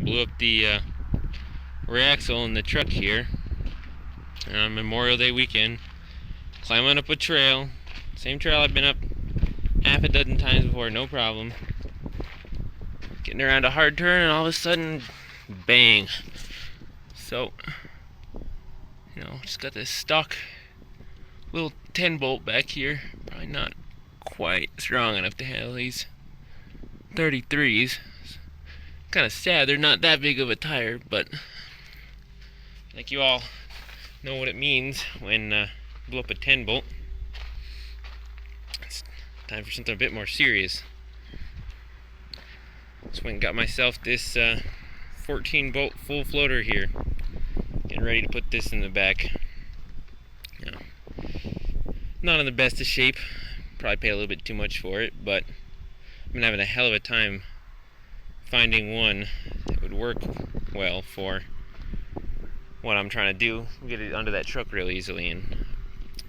blew up the rear axle in the truck here on Memorial Day weekend, climbing up a trail, same trail I've been up half a dozen times before, no problem. Getting around a hard turn and all of a sudden, bang. So, just got this stock little 10 bolt back here, probably not quite strong enough to handle these 33s. Kind of sad they're not that big of a tire, but I think you all know what it means when blow up a 10 bolt. It's time for something a bit more serious. Just went and got myself this 14 bolt full floater here. Getting ready to put this in the back. Not in the best of shape. Probably paid a little bit too much for it, but I've been having a hell of a time finding one that would work well for what I'm trying to do. Get it onto that truck real easily, and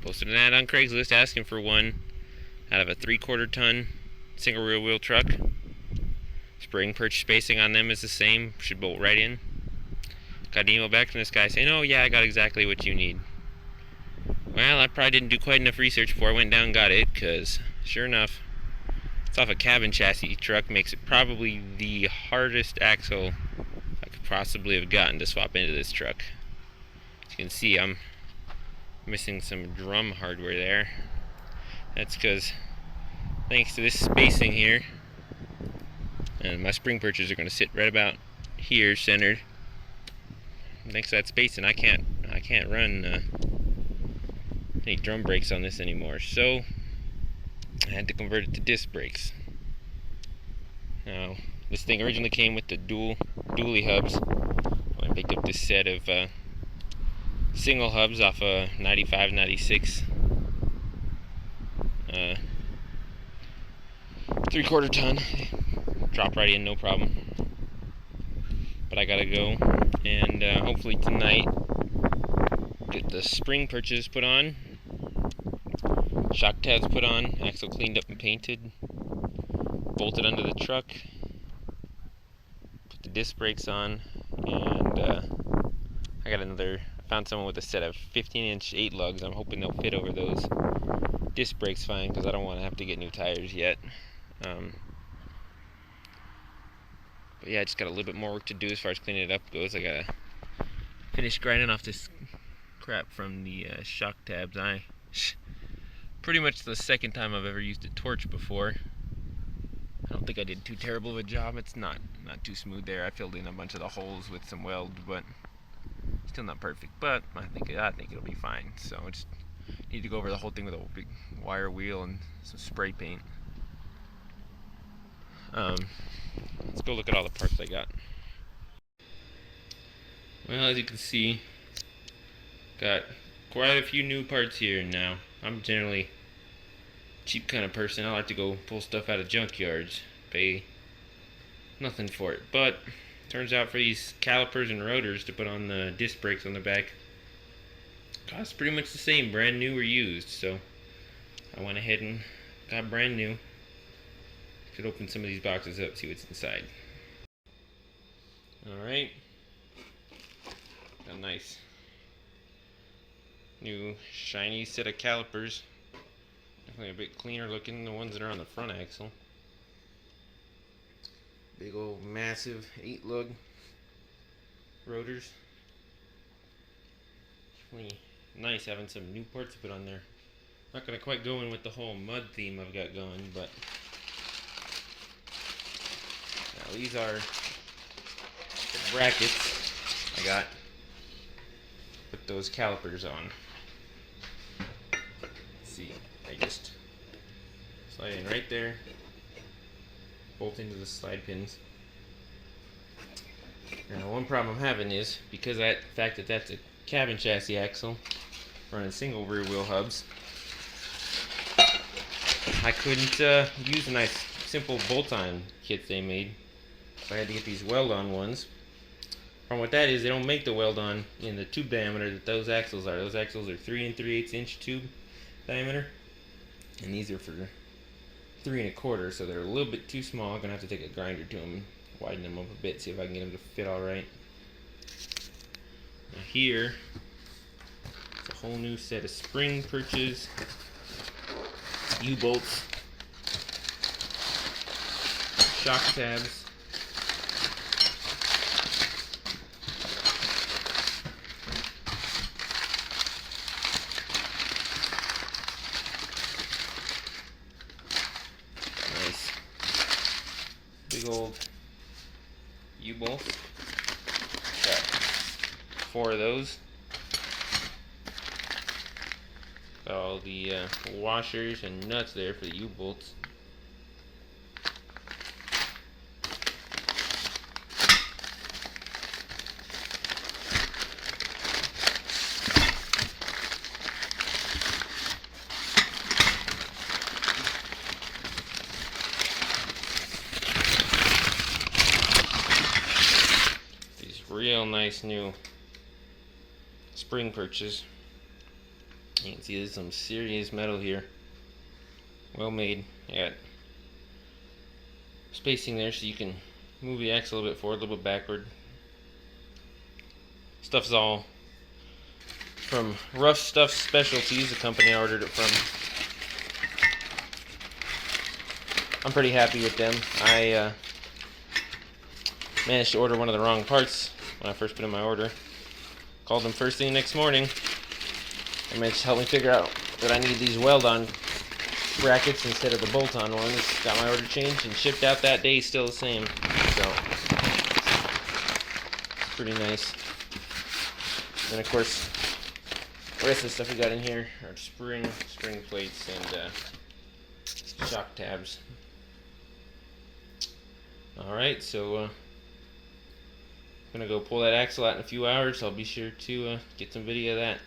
posted an ad on Craigslist asking for one out of a 3/4 ton single rear wheel truck. Spring perch spacing on them is the same, should bolt right in. Got an email back from this guy saying, oh yeah, I got exactly what you need. Well, I probably didn't do quite enough research before I went down and got it, because sure enough, it's off a cabin chassis truck. Makes it probably the hardest axle I could possibly have gotten to swap into this truck. As you can see, I'm missing some drum hardware there. That's because, thanks to this spacing here, and my spring perches are going to sit right about here, centered. Thanks to that spacing, I can't run any drum brakes on this anymore, so I had to convert it to disc brakes. Now, this thing originally came with the dually hubs. I picked up this set of single hubs off a 95, 96 3/4 ton. Drop right in, no problem. But I gotta go, and hopefully tonight get the spring perches put on, shock tabs put on, axle cleaned up and painted, bolted under the truck, put the disc brakes on, and I found someone with a set of 15-inch 8 lugs. I'm hoping they'll fit over those disc brakes fine, because I don't want to have to get new tires yet. But yeah, I just got a little bit more work to do as far as cleaning it up goes. I gotta finish grinding off this crap from the shock tabs. Pretty much the second time I've ever used a torch before. I don't think I did too terrible of a job. It's not too smooth there. I filled in a bunch of the holes with some weld, but still not perfect. But I think it'll be fine. So I just need to go over the whole thing with a big wire wheel and some spray paint. Let's go look at all the parts I got. Well, as you can see, got quite a few new parts here now. I'm generally a cheap kind of person. I like to go pull stuff out of junkyards, pay nothing for it. But turns out for these calipers and rotors to put on the disc brakes on the back, costs pretty much the same, brand new or used. So I went ahead and got brand new. Could open some of these boxes up, see what's inside. Alright, got a nice new shiny set of calipers. Definitely a bit cleaner looking than the ones that are on the front axle. Big old massive 8 lug rotors. Definitely nice having some new parts to put on there. Not gonna quite go in with the whole mud theme I've got going, but now these are the brackets I got. Put those calipers on. Let's see, I just slide in right there, bolt into the slide pins. Now one problem I'm having is, because of the fact that that's a cabin chassis axle running single rear wheel hubs, I couldn't use a nice simple bolt-on kit they made. So I had to get these weld-on ones. Problem with that is they don't make the weld-on in the tube diameter that those axles are. Those axles are 3 3/8 inch tube diameter, and these are for 3 1/4, so they're a little bit too small. I'm gonna have to take a grinder to them, widen them up a bit, see if I can get them to fit all right. Now here, it's a whole new set of spring perches, U-bolts, shock tabs, nice big old U-bolts. Got 4 of those. Got all the washers and nuts there for the U-bolts. These real nice new spring perches. You can see there's some serious metal here. Well made. You got spacing there so you can move the axle a little bit forward, a little bit backward. Stuff's all from Rough Stuff Specialties, the company I ordered it from. I'm pretty happy with them. I managed to order one of the wrong parts when I first put in my order. Called them first thing the next morning. They managed to help me figure out that I need these weld-on brackets instead of the bolt-on ones. Got my order changed and shipped out that day, still the same. So, it's pretty nice. And of course, the rest of the stuff we got in here are spring plates and shock tabs. Alright, so I'm gonna go pull that axle out in a few hours. I'll be sure to get some video of that.